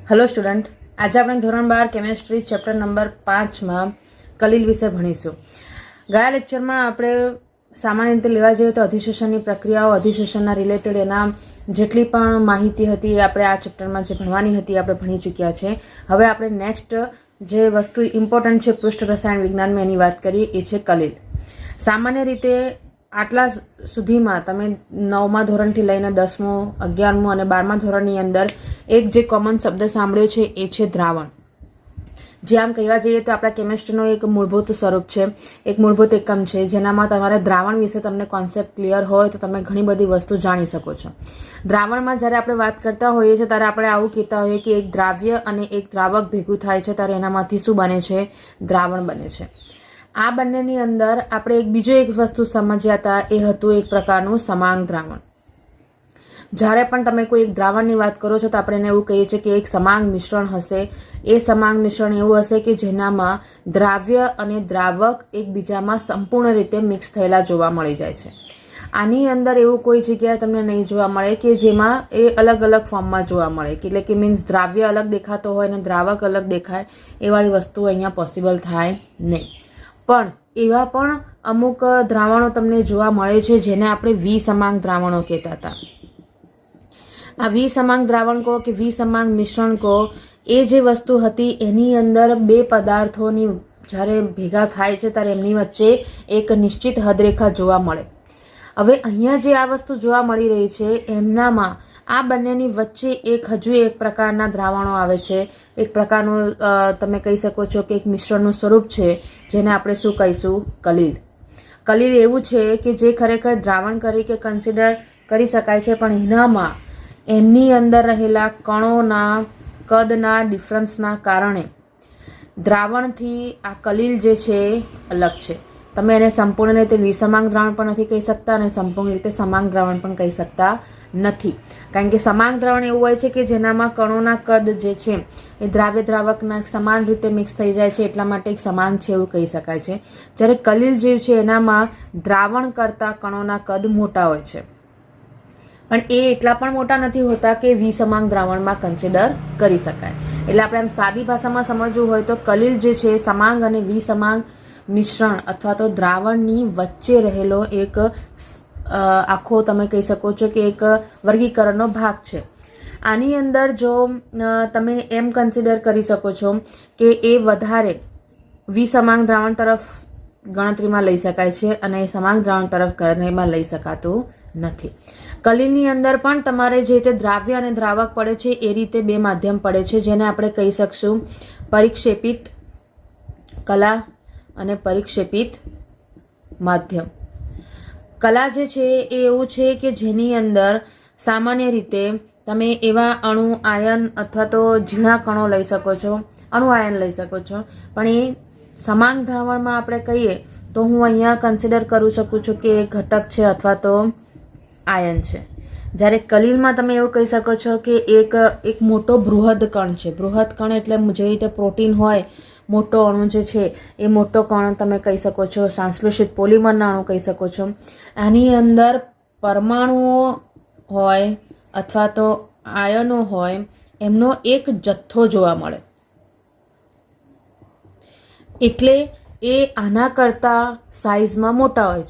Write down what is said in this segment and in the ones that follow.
Hello student, आज આપણે ધોરણ 12 કેમેસ્ટ્રી ચેપ્ટર નંબર 5 માં કલીલ વિશે ભણીશું। ગયા લેક્ચરમાં આપણે સામાન્ય રીતે લેવા જઈએ તો અધિશોષણની પ્રક્રિયાઓ, અધિશોષણના રિલેટેડ એના જેટલી પણ માહિતી હતી આપણે આ ચેપ્ટરમાં જે ભણવાની હતી આપણે ભણી ચૂક્યા છે। હવે આપણે નેક્સ્ટ જે વસ્તુ ઇમ્પોર્ટન્ટ છે પૃષ્ઠ રસાયણ વિજ્ઞાનમાં એની વાત કરીએ, એ છે કલીલ। સામાન્ય રીતે આટલા સુધીમાં તમે 9મા ધોરણથી લઈને 10મું, 11મું અને 12મા ધોરણની અંદર એક જે કોમન શબ્દ સાંભળ્યો છે એ છે દ્રાવણ। જે આમ કહેવા જઈએ તો આપણા કેમેસ્ટ્રીનો એક મૂળભૂત સ્વરૂપ છે, એક મૂળભૂત એકમ છે, જેનામાં તમારે દ્રાવણ વિશે તમને કોન્સેપ્ટ ક્લિયર હોય તો તમે ઘણી બધી વસ્તુ જાણી શકો છો। દ્રાવણમાં જ્યારે આપણે વાત કરતા હોઈએ છીએ ત્યારે આપણે આવું કહેતા હોઈએ કે એક દ્રાવ્ય અને એક દ્રાવક ભેગું થાય છે ત્યારે એનામાંથી શું બને છે? દ્રાવણ બને છે। આ બંનેની અંદર આપણે એક બીજો એક વસ્તુ સમજ્યા હતા, એ હતું એક પ્રકારનું સમાંગ દ્રાવણ। જ્યારે પણ તમે કોઈ એક દ્રાવણની વાત કરો છો તો આપણે એને એવું કહીએ છીએ કે એક સમાંગ મિશ્રણ હશે। એ સમાંગ મિશ્રણ એવું હશે કે જેનામાં દ્રાવ્ય અને દ્રાવક એકબીજામાં સંપૂર્ણ રીતે મિક્સ થયેલા જોવા મળી જાય છે। આની અંદર એવું કોઈ જગ્યાએ તમને નહીં જોવા મળે કે જેમાં એ અલગ અલગ ફોર્મમાં જોવા મળે, એટલે કે મીન્સ દ્રાવ્ય અલગ દેખાતો હોય અને દ્રાવક અલગ દેખાય, એ વાળી વસ્તુ અહીંયા પોસિબલ થાય નહીં। પણ એવા પણ અમુક દ્રાવણો તમને જોવા મળે છે જેને આપણે વિસમાંગ દ્રાવણો કહેતા હતા। આ વિસમાંગ દ્રાવણ કહો કે વિસમાંગ મિશ્રણ કહો, એ જે વસ્તુ હતી એની અંદર બે પદાર્થોની જ્યારે ભેગા થાય છે ત્યારે એમની વચ્ચે એક નિશ્ચિત હદરેખા જોવા મળે। હવે અહીંયા જે આ વસ્તુ જોવા મળી રહી છે એમનામાં આ બંનેની વચ્ચે હજુ એક પ્રકારના દ્રાવણો આવે છે, એક પ્રકારનું તમે કહી શકો છો કે એક મિશ્રણનું સ્વરૂપ છે જેને આપણે શું કહીશું? કલીલ। કલીલ એવું છે કે જે ખરેખર દ્રાવણ તરીકે કન્સિડર કરી શકાય છે, પણ એનામાં એમની અંદર રહેલા કણોના કદના ડિફરન્સના કારણે દ્રાવણથી આ કલીલ જે છે અલગ છે। તમે એને સંપૂર્ણ રીતે વિસમાંગ દ્રાવણ પણ નથી કહી શકતા અને સંપૂર્ણ રીતે સમાંગ દ્રાવણ પણ કહી શકતા નથી, કારણ કે સમાંગ દ્રાવણ એવું હોય છે કે જેનામાં કણોના કદ જે છે એ દ્રાવ્ય દ્રાવકના સમાન રીતે મિક્સ થઈ જાય છે, એટલા માટે એક સમાન છે એવું કહી શકાય છે। જ્યારે કલીલ જે છે એનામાં દ્રાવણ કરતાં કણોના કદ મોટા હોય છે, પણ એ એટલા પણ મોટા નથી હોતા કે વિસમાંગ દ્રાવણમાં કન્સિડર કરી શકાય। એટલે આપણે આમ સાદી ભાષામાં સમજવું હોય તો કલીલ જે છે સમાંગ અને વિસમાંગ મિશ્રણ અથવા તો દ્રાવણની વચ્ચે રહેલો એક આખો તમે કહી શકો છો કે એક વર્ગીકરણનો ભાગ છે। આની અંદર જો તમે એમ કન્સિડર કરી શકો છો કે એ વધારે વિસમાંગ દ્રાવણ તરફ ગણતરીમાં લઈ શકાય છે અને સમાંગ દ્રાવણ તરફ ગણતરીમાં લઈ શકાતું નથી। કલીલની અંદર પણ તમારે જે રીતે દ્રાવ્ય અને દ્રાવક પડે છે એ રીતે બે માધ્યમ પડે છે, જેને આપણે કહી શકશું પરિક્ષેપિત કલા અને પરિક્ષેપિત માધ્યમ। કલા જે છે એ એવું છે કે જેની અંદર સામાન્ય રીતે તમે એવા અણુ આયન અથવા તો ઝીણા કણો લઈ શકો છો, અણુ આયન લઈ શકો છો, પણ એ સમાંગ દ્રાવણમાં આપણે કહીએ તો હું અહીંયા કન્સિડર કરી શકું છું કે એક ઘટક છે અથવા તો આયન છે। જ્યારે કલીલમાં તમે એવું કહી શકો છો કે એક મોટો બૃહદ કણ છે। બૃહદ કણ એટલે જે રીતે પ્રોટીન હોય, મોટો અણુ જે છે એ મોટો કણ તમે કહી શકો છો, સંશ્લેષિત પોલિમરના અણુ કહી શકો છો। આની અંદર પરમાણુઓ હોય અથવા તો આયનો હોય, એમનો એક જથ્થો જોવા મળે, એટલે એ આના કરતાં સાઇઝમાં મોટા હોય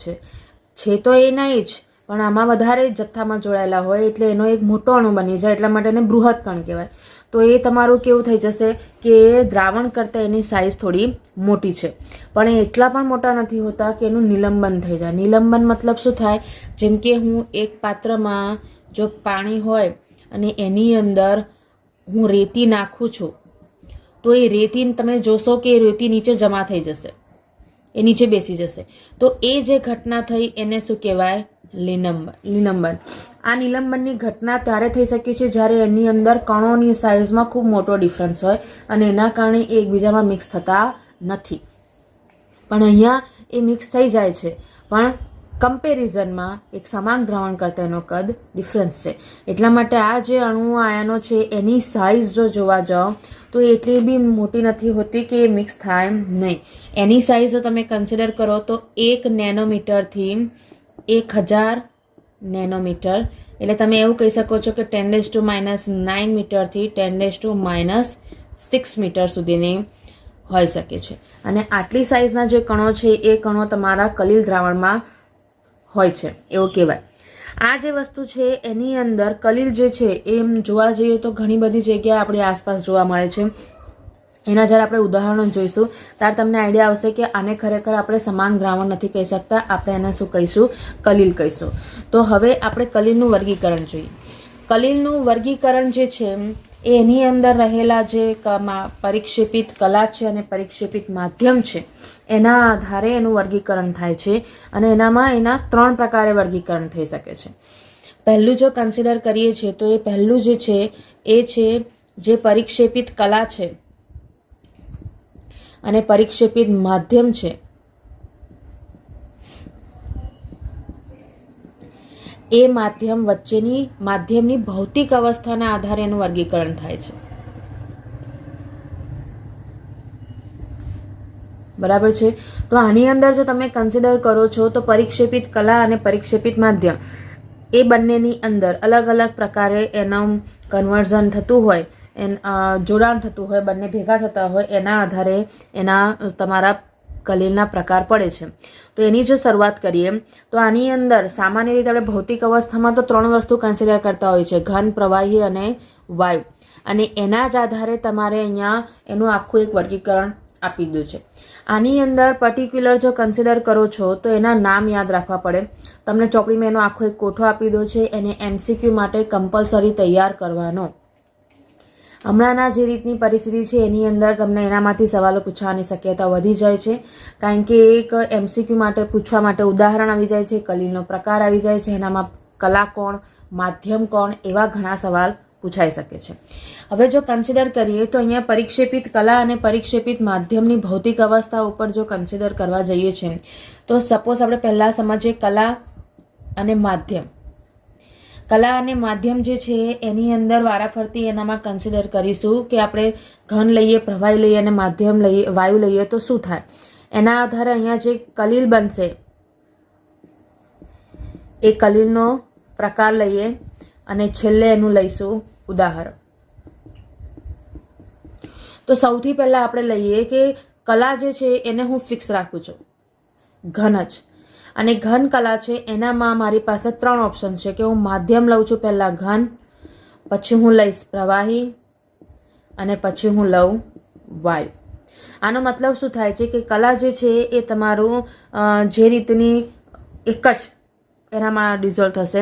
છે તો એ નહીં જ, પણ આમાં વધારે જથ્થામાં જોડાયેલા હોય એટલે એનો એક મોટો અણુ બની જાય, એટલા માટે એને બૃહદ કણ કહેવાય। તો એ તમારું કેવું થઈ જશે કે દ્રાવણ કરતાં એની સાઇઝ થોડી મોટી છે, પણ એ એટલા પણ મોટા નથી હોતા કે એનું નિલંબન થઈ જાય। નિલંબન મતલબ શું થાય? જેમ કે હું એક પાત્રમાં જો પાણી હોય અને એની અંદર હું રેતી નાખું છું તો એ રેતી તમે જોશો કે એ રેતી નીચે જમા થઈ જશે, એ નીચે બેસી જશે, તો એ જે ઘટના થઈ એને શું કહેવાય? નિલંબન। આ નિલંબનની ઘટના ત્યારે થઈ શકે છે જ્યારે એની અંદર કણોની સાઇઝમાં ખૂબ મોટો ડિફરન્સ હોય અને એના કારણે એ એકબીજામાં મિક્સ થતા નથી, પણ અહીંયા એ મિક્સ થઈ જાય છે, પણ કમ્પેરિઝનમાં એક સમાંગ દ્રાવણ કરતાં એનો કદ ડિફરન્સ છે। એટલા માટે આ જે અણુ આયનો છે એની સાઇઝ જો જોવા જાઓ તો એટલી બી મોટી નથી હોતી કે એ મિક્સ થાય નહીં। એની સાઇઝ જો તમે કન્સિડર કરો તો 1 નેનોમીટરથી 1000 નેનોમીટર એટલે તમે એવું કહી શકો છો કે 10⁻⁹ મીટરથી 10⁻⁶ મીટર સુધીની હોઈ શકે છે. અને આટલી સાઇઝના જે કણો છે એ કણો તમારા કલીલ દ્રાવણમાં હોય છે એવું કહેવાય. આ જે વસ્તુ છે એની અંદર કલીલ જે છે એમ જોવા જઈએ તો ઘણી બધી જગ્યાએ આપણી આસપાસ જોવા મળે છે. એના જ્યારે આપણે ઉદાહરણો જોઈશું ત્યારે તમને આઈડિયા આવશે કે આને ખરેખર આપણે સમાન દ્રાવણ નથી કહી શકતા, આપણે એને શું કહીશું? કલીલ કહીશું. તો હવે આપણે કલીલનું વર્ગીકરણ જોઈએ. કલીલનું વર્ગીકરણ જે છે એની અંદર રહેલા જે પરિક્ષેપિત કલા છે અને પરિક્ષેપિત માધ્યમ છે એના આધારે એનું વર્ગીકરણ થાય છે. અને એના 3 પ્રકારે વર્ગીકરણ થઈ શકે છે. પહેલું જો કન્સિડર કરીએ છીએ તો એ પહેલું જે છે એ છે જે પરિક્ષેપિત કલા છે અને પરિક્ષેપિત માધ્યમ છે એ માધ્યમ વચ્ચેની માધ્યમની ભૌતિક અવસ્થાના આધારે એનું વર્ગીકરણ થાય છે. બરાબર છે. તો આની અંદર જો તમે કન્સિડર કરો છો તો પરિક્ષેપિત કલા અને પરિક્ષેપિત માધ્યમ એ બંનેની અંદર અલગ અલગ પ્રકારે એનું કન્વર્ઝન થતું હોય, જોડાણ થતું હોય, બંને ભેગા થતા હોય, એના આધારે એના તમારા કલીલના પ્રકાર પડે છે. તો એની જો શરૂઆત કરીએ તો આની અંદર સામાન્ય રીતે આપણે ભૌતિક અવસ્થામાં તો 3 વસ્તુ કન્સિડર કરતા હોય છે, ઘન, પ્રવાહી અને વાયુ. અને એના જ આધારે તમારે અહીંયા એનું આખું એક વર્ગીકરણ આપી દીધું છે. આની અંદર પર્ટિક્યુલર જો કન્સિડર કરો છો તો એના નામ યાદ રાખવા પડે. તમને ચોપડીમાં એનો આખો એક કોઠો આપી દો છે, એને MCQ માટે કમ્પલસરી તૈયાર કરવાનો. હમણાંના જે રીતની પરિસ્થિતિ છે એની અંદર તમને એનામાંથી સવાલો પૂછવાની શક્યતા વધી જાય છે, કારણ કે એક MCQ માટે પૂછવા માટે ઉદાહરણ આવી જાય છે, કલીલનો પ્રકાર આવી જાય છે, એનામાં કલા કોણ, માધ્યમ કોણ, એવા ઘણા સવાલ પૂછાઈ શકે છે. હવે જો કન્સિડર કરીએ તો અહીંયા પરિક્ષેપિત કલા અને પરિક્ષેપિત માધ્યમની ભૌતિક અવસ્થા ઉપર જો કન્સિડર કરવા જઈએ છીએ તો સપોઝ આપણે પહેલાં સમજીએ કલા અને માધ્યમ. કલા અને માધ્યમ જે છે એની અંદર વારાફરતી એનામાં કન્સિડર કરીશું કે આપણે ઘન લઈએ, પ્રવાહી લઈએ અને માધ્યમ લઈએ, વાયુ લઈએ તો શું થાય. એના આધારે અહીંયા જે કલીલ બનશે એ કલીલનો પ્રકાર લઈએ અને છેલ્લે એનું લઈશું ઉદાહરણ. તો સૌથી પહેલા આપણે લઈએ કે કલા જે છે એને હું ફિક્સ રાખું છું, ઘન જ. અને ઘન કલા છે એનામાં મારી પાસે 3 ઓપ્શન છે કે હું માધ્યમ લઉં છું, પહેલાં ઘન, પછી હું લઈશ પ્રવાહી અને પછી હું લઉં વાયુ. આનો મતલબ શું થાય છે કે કલા જે છે એ તમારું જે રીતની એક જ એનામાં ડિઝોલ્વ થશે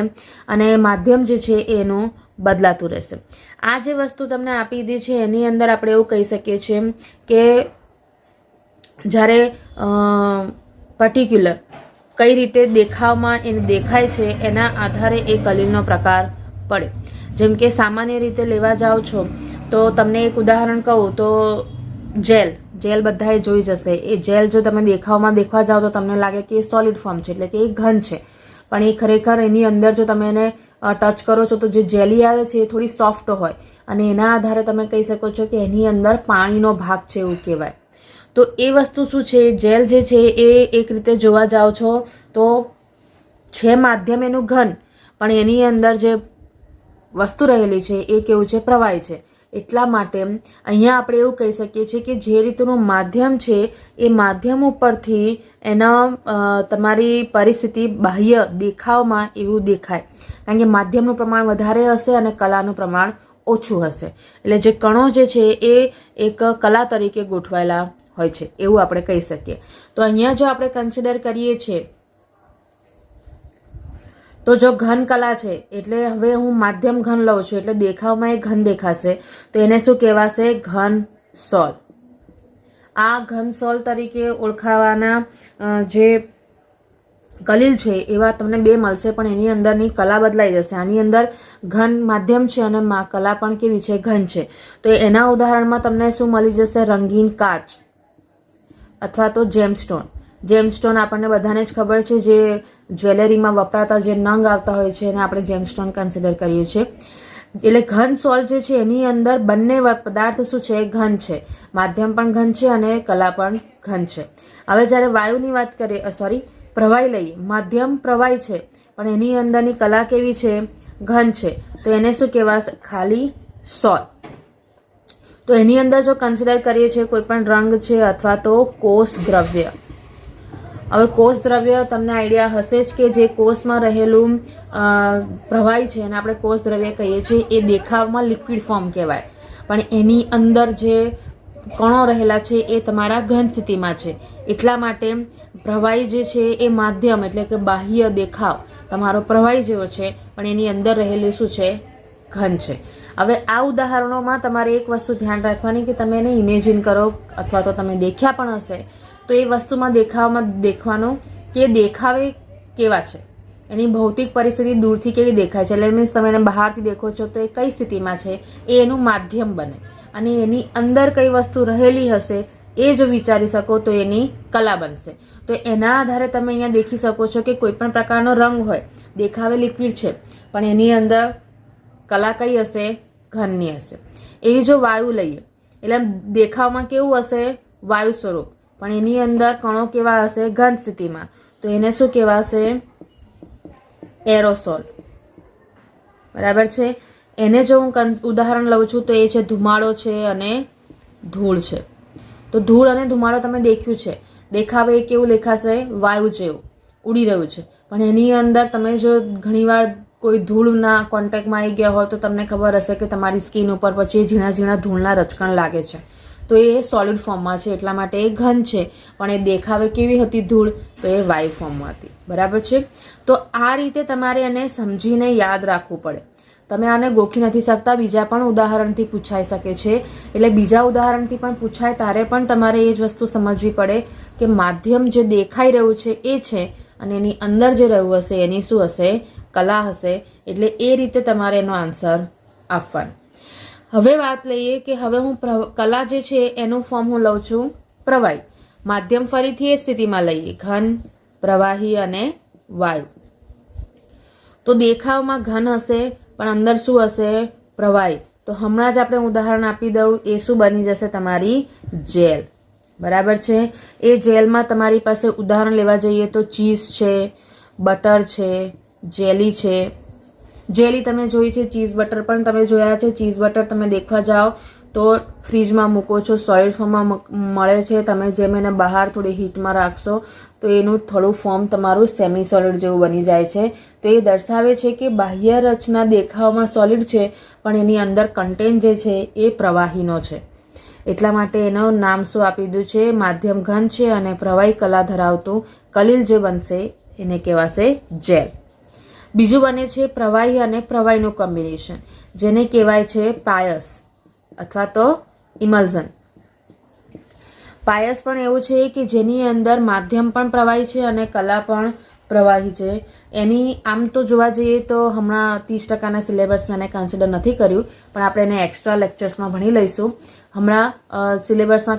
અને માધ્યમ જે છે એનું બદલાતું રહેશે. આ જે વસ્તુ તમને આપી દી છે એની અંદર આપણે એવું કહી શકીએ છીએ કે જ્યારે પર્ટિક્યુલર કઈ રીતે દેખાવમાં એને દેખાય છે એના આધારે એ કલીલનો પ્રકાર પડે. જેમ કે સામાન્ય રીતે લેવા જાઓ છો તો તમને એક ઉદાહરણ કહું તો જેલ બધાએ જોઈ જશે. એ જેલ જો તમે દેખાવમાં દેખવા જાઓ તો તમને લાગે કે એ સોલિડ ફોર્મ છે, એટલે કે એ ઘન છે, પણ એ ખરેખર એની અંદર જો તમે એને ટચ કરો છો તો જે જેલી આવે છે એ થોડી સોફ્ટ હોય અને એના આધારે તમે કહી શકો છો કે એની અંદર પાણીનો ભાગ છે એવું કહેવાય. તો એ વસ્તુ શું છે, જેલ જે છે એ એક રીતે જોવા જાઓ છો તો છે માધ્યમ એનું ઘન, પણ એની અંદર જે વસ્તુ રહેલી છે એ કેવું છે, પ્રવાહી છે. એટલા માટે અહીંયા આપણે એવું કહી શકીએ છીએ કે જે રીતનું માધ્યમ છે એ માધ્યમ ઉપરથી એના તમારી પરિસ્થિતિ બાહ્ય દેખાવમાં એવું દેખાય, કારણ કે માધ્યમનું પ્રમાણ વધારે હશે અને કલાનું પ્રમાણ ઓછું હશે. એટલે જે કણો જે છે એ એક કલા તરીકે ગોઠવાયેલા હોય છે એવું આપણે કહી શકીએ. તો અહીંયા જો આપણે કન્સિડર કરીએ છીએ તો જો ઘન કલા છે એટલે હવે હું માધ્યમ ઘન લઉં છું એટલે દેખાવમાં એ ઘન દેખાશે, તો એને શું કહેવાશે, ઘન સોલ. આ ઘન સોલ તરીકે ઓળખાવાના જે કલીલ છે એવા તમને 2 મળશે, પણ એની અંદરની કલા બદલાઈ જશે. આની અંદર ઘન માધ્યમ છે અને કલા પણ કેવી છે, ઘન છે. તો એના ઉદાહરણમાં તમને શું મળી જશે, રંગીન કાચ અથવા તો જેમસ્ટોન. જેમસ્ટોન આપણને બધાને જ ખબર છે, જે જ્વેલરીમાં વપરાતા જે નંગ આવતા હોય છે એને આપણે જેમસ્ટોન કન્સિડર કરીએ છીએ. એટલે ઘન સોલ જે છે એની અંદર બંને પદાર્થ શું છે, ઘન છે, માધ્યમ પણ ઘન છે અને કલા પણ ઘન છે. હવે જ્યારે વાયુની વાત કરીએ, પ્રવાહી લઈએ, માધ્યમ પ્રવાહી છે પણ એની અંદરની કલા કેવી છે, ઘન છે તો એને શું કહેવાશે? ખાલી સોલ. તો એની અંદર જો કન્સિડર કરીએ છીએ કોઈ પણ રંગ છે અથવા તો કોષ દ્રવ્ય. હવે કોષ દ્રવ્ય તમને આઈડિયા હશે જ કે જે કોષમાં રહેલું પ્રવાહી છે એને આપણે કોષ દ્રવ્ય કહીએ છીએ. એ દેખાવમાં લિક્વિડ ફોર્મ કહેવાય, પણ એની અંદર જે કણો રહેલા છે એ તમારા ઘન સ્થિતિમાં છે. એટલા માટે પ્રવાહી જે છે એ માધ્યમ એટલે કે બાહ્ય દેખાવ તમારો પ્રવાહી જેવો છે, પણ એની અંદર રહેલું શું છે? ઘન છે. હવે આ ઉદાહરણોમાં તમારે એક વસ્તુ ધ્યાન રાખવાની કે તમે એને ઇમેજિન કરો અથવા તો તમે દેખ્યા પણ હશે તો એ વસ્તુમાં દેખાવમાં દેખવાનું કે દેખાવે કેવા છે, એની ભૌતિક પરિસ્થિતિ દૂરથી કેવી દેખાય છે. એટલે મીન્સ તમે એને બહારથી દેખો છો તો એ કઈ સ્થિતિમાં છે એ એનું માધ્યમ બને, અને એની અંદર કઈ વસ્તુ રહેલી હશે એ જો વિચારી શકો તો એની કલા બનશે. તો એના આધારે તમે અહીંયા દેખી શકો છો કે કોઈ પણ પ્રકારનો રંગ હોય, દેખાવે લિક્વિડ છે પણ એની અંદર કલા કઈ હશે? ઘનની હશે. એવી જો વાયુ લઈએ એટલે દેખાવમાં કેવું હશે? વાયુ સ્વરૂપ, પણ એની અંદર કણો કેવા હશે? ઘન સ્થિતિમાં. તો એને શું કહેવાશે? એરોસોલ. બરાબર છે. એને જો હું ઉદાહરણ લઉં છું તો એ છે ધુમાડો છે અને ધૂળ છે. તો ધૂળ અને ધુમાડો તમે દેખ્યું છે, દેખાવે એ કેવું દેખાશે? વાયુ જેવું ઉડી રહ્યું છે, પણ એની અંદર તમે જો ઘણીવાર કોઈ ધૂળના કોન્ટેક્ટમાં આવી ગયા હોય તો તમને ખબર હશે કે તમારી સ્કિન ઉપર પછી ઝીણા ઝીણા ધૂળના રચકણ લાગે છે. તો એ સોલિડ ફોર્મમાં છે એટલા માટે એ ઘન છે, પણ એ દેખાવે કેવી હતી ધૂળ? તો એ વાયુ ફોર્મમાં હતી. બરાબર છે. તો આ રીતે તમારે એને સમજીને યાદ રાખવું પડે. તમે આને ગોખી નથી શકતા, બીજા પણ ઉદાહરણથી પૂછાઈ શકે છે. એટલે બીજા ઉદાહરણથી પણ પૂછાય ત્યારે પણ તમારે એ જ વસ્તુ સમજવી પડે કે માધ્યમ જે દેખાઈ રહ્યું છે એ છે અને એની અંદર જે રહ્યું હશે એની શું હશે? કલા હશે. એટલે એ રીતે તમારે એનો આન્સર આપવાનો. હવે વાત લઈએ કે હવે હું કલા જે છે એનું ફોર્મ હું લઉં છું પ્રવાહી. માધ્યમ ફરીથી એ સ્થિતિમાં લઈએ, ઘન, પ્રવાહી અને વાયુ. તો દેખાવમાં ઘન હશે પણ અંદર શું હશે? પ્રવાહી. તો હમણાં જ આપણે ઉદાહરણ આપી દઉં, એ શું બની જશે? તમારી જેલ. બરાબર છે. એ જેલમાં તમારી પાસે ઉદાહરણ લેવા જઈએ તો ચીઝ છે, બટર છે, જેલી છે. જેલી તમે જોઈ છે, ચીઝ બટર પણ તમે જોયા છે. ચીઝ બટર તમે દેખવા જાઓ તો ફ્રીજમાં મૂકો છો, સોલિડ ફોર્મમાં મળે છે. તમે જેમ એને બહાર થોડી હીટમાં રાખશો તો એનું થોડું ફોર્મ તમારું સેમી સોલિડ જેવું બની જાય છે. તો એ દર્શાવે છે કે બાહ્ય રચના દેખાવમાં સોલિડ છે પણ એની અંદર કન્ટેન્ટ જે છે એ પ્રવાહીનો છે. એટલા માટે એનું નામ શું આપી દીધું છે? માધ્યમ ઘન છે અને પ્રવાહી કલા ધરાવતું કલીલ જે બનશે એને કહેવાશે જેલ. બીજું બને છે પ્રવાહી અને પ્રવાહીનું કોમ્બિનેશન, જેને કહેવાય છે પાયસ અથવા તો ઇમલ્ઝન. પાયસ પણ એવું છે કે જેની અંદર માધ્યમ પણ પ્રવાહી છે અને કલા પણ પ્રવાહી છે. એની આમ તો જોવા જઈએ તો હમણાં 30% સિલેબસમાં એને કન્સિડર નથી કર્યું, પણ આપણે એને એક્સ્ટ્રા લેક્ચર્સમાં ભણી લઈશું. હમણાં સિલેબસના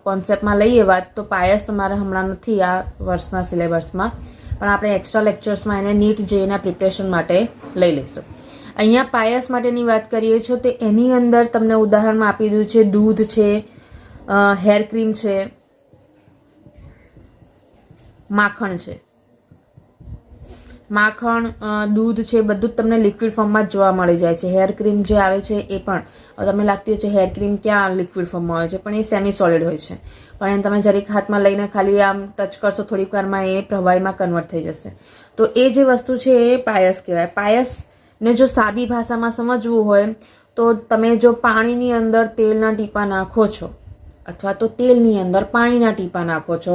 કોન્સેપ્ટમાં લઈએ વાત તો પાયસ તમારે હમણાં નથી આ વર્ષના સિલેબસમાં, પણ આપણે એક્સ્ટ્રા લેક્ચર્સમાં એને નીટ જેના પ્રિપરેશન માટે લઈ લઈશું. અહીંયા પાયસ માટેની વાત કરીએ છો તો એની અંદર તમને ઉદાહરણમાં આપી દીધું છે દૂધ છે, હેર ક્રીમ છે, માખણ છે. માખણ, દૂધ છે, બધું જ તમને લિક્વિડ ફોર્મમાં જ જોવા મળી જાય છે. હેર ક્રીમ જે આવે છે એ પણ તમને લાગતી હોય છે હેર ક્રીમ ક્યાં લિક્વિડ ફોર્મમાં હોય છે, પણ એ સેમી સોલિડ હોય છે. પણ એને તમે જરીક હાથમાં લઈને ખાલી આમ ટચ કરશો થોડીક વારમાં એ પ્રવાહીમાં કન્વર્ટ થઈ જશે. તો એ જે વસ્તુ છે એ પાયસ કહેવાય. પાયસને જો સાદી ભાષામાં સમજવું હોય તો તમે જો પાણીની અંદર તેલના ટીપા નાખો છો અથવા તો તેલની અંદર પાણીના ટીપા નાખો છો,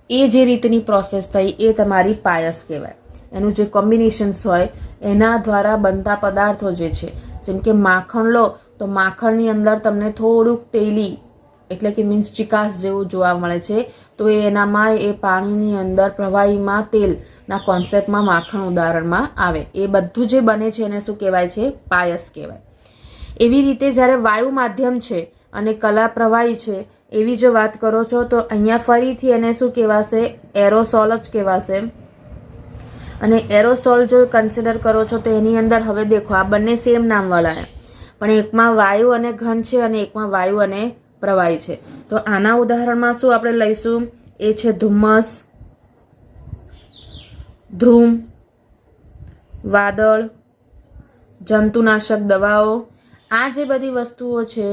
એ જે રીતની પ્રોસેસ થઈ એ તમારી પાયસ કહેવાય. એનું જે કોમ્બિનેશન્સ હોય એના દ્વારા બનતા પદાર્થો જે છે, જેમ કે માખણ લો તો માખણની અંદર તમને થોડુંક તેલી એટલે કે મીન્સ ચિકાસ જેવું જોવા મળે છે. તો એનામાં એ પાણીની અંદર પ્રવાહીમાં તેલના કોન્સેપ્ટમાં માખણ ઉદાહરણમાં આવે. એ બધું જે બને છે એને શું કહેવાય છે? પાયસ કહેવાય. એવી રીતે જ્યારે વાયુ માધ્યમ છે અને કલા પ્રવાહી છે એવી જો વાત કરો છો તો અહીંયા ફરીથી એને શું કહેવાશે? એરોસોલ જ કહેવાશે. અને એરોસોલ જો કન્સિડર કરો છો તો એની અંદર હવે દેખો આ બંને સેમ નામવાળા, પણ એકમાં વાયુ અને ઘન છે અને એકમાં વાયુ અને પ્રવાહી છે. તો આના ઉદાહરણમાં શું આપણે લઈશું? એ છે ધુમ્મસ, ધ્રુમ, વાદળ, જંતુનાશક દવાઓ, આ જે બધી વસ્તુઓ છે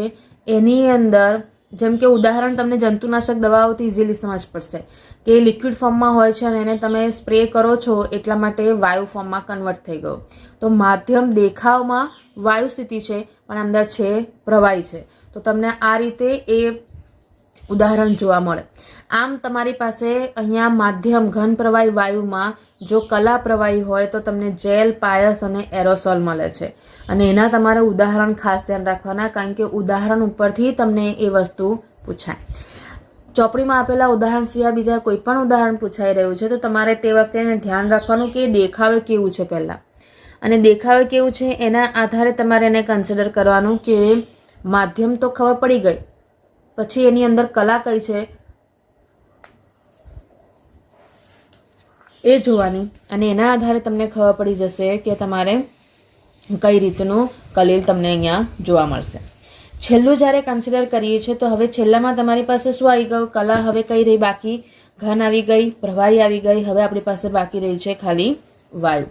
એની અંદર જેમ કે ઉદાહરણ તમને જંતુનાશક દવાઓથી ઇઝીલી સમજ પડશે કે લિક્વિડ ફોર્મમાં હોય છે અને એને તમે સ્પ્રે કરો છો એટલા માટે વાયુ ફોર્મમાં કન્વર્ટ થઈ ગયો. તો માધ્યમ દેખાવમાં વાયુ સ્થિતિ છે પણ અંદર છે પ્રવાહી છે. તો તમને આ રીતે એ ઉદાહરણ જોવા મળે. આમ તમારી પાસે અહીંયા માધ્યમ ઘન પ્રવાહી વાયુમાં જો કલા પ્રવાહી હોય તો તમને જેલ, પાયસ અને એરોસોલ મળે છે. અને એના તમારે ઉદાહરણ ખાસ ધ્યાન રાખવાના, કારણ કે ઉદાહરણ ઉપરથી તમને એ વસ્તુ પૂછાય. ચોપડીમાં આપેલા ઉદાહરણ સિવાય બીજા કોઈ પણ ઉદાહરણ પૂછાઈ રહ્યું છે તો તમારે તે વખતે એને ધ્યાન રાખવાનું કે દેખાવે કેવું છે પહેલાં, અને દેખાવે કેવું છે એના આધારે તમારે એને કન્સિડર કરવાનું કે માધ્યમ તો ખબર પડી ગઈ, પછી એની અંદર કલા કઈ છે એ જોવાની, અને એના આધારે તમને ખબર પડી જશે કે તમારે કઈ રીતનું કલીલ તમને અહીંયા જોવા મળશે. છેલ્લું જ્યારે કન્સિડર કરીએ છીએ તો હવે છેલ્લામાં તમારી પાસે શું આવી ગયું? કલા. હવે કઈ રહી બાકી? ઘન આવી ગઈ, પ્રવાહી આવી ગઈ. હવે આપણી પાસે બાકી રહી છે ખાલી વાયુ.